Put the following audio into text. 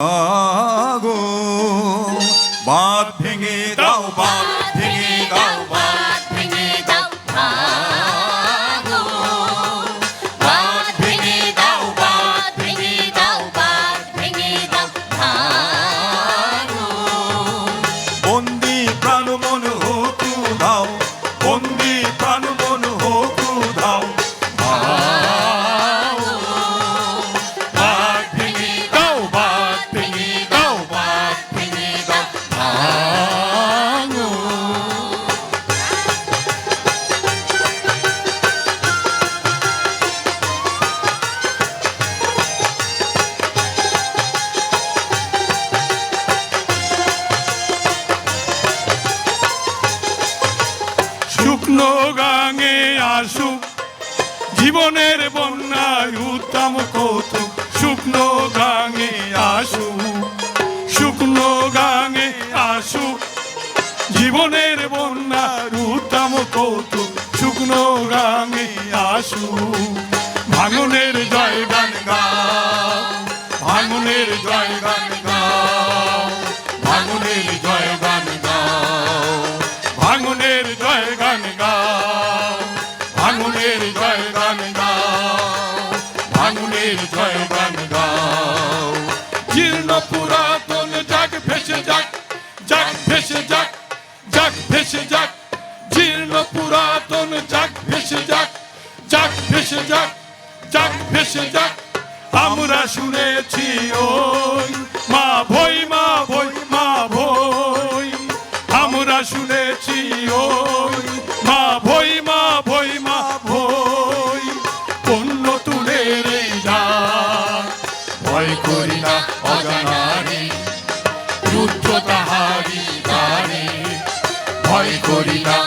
আগো বাঁধ ভেঙে দাও, বাঁধ ভেঙে দাও, বাঁধ ভেঙে দাও, আগো বাঁধ ভেঙে দাও, বাঁধ ভেঙে দাও, বাঁধ ভেঙে দাও, আগো বন্দি প্রাণ মন হোকু দাও, বন্দি প্রাণ মন হোকু দাও, শুকনো গাঙে আসুক জীবনের বন্যায় উত্তম কৌতুক, শুকনো গাঙে আসুক, শুকনো গাঙে আসুক জীবনের বন্যার উত্তম কৌতুক, শুকনো গাঙে আসুক। ভাঙনের জয় গান গাও, ভাঙনের জয় গান গাও, ভাঙনের জয় গান গাও, ভাঙনের জয় গান গাও, ভাঙনের জয় গান গাও, ভাঙনের জয় গান গাও। জীর্ণ পুরাতন যাক ভেসে যাক, যাক ভেসে যাক, যাক ভেসে যাক, জীর্ণ পুরাতন যাক ভেসে যাক, যাক ভেসে যাক, যাক ভেসে যাক। আমরা শুনেছি ওই মা ভই, মা ভই, মা ভই, আমরা শুনেছি ওই মা ভই, মা ভই, মা ভই, অন্য তুলের এই ডাক। ভয় করি না অজানারে, রুদ্র তাহারি গানে, ভয় করি না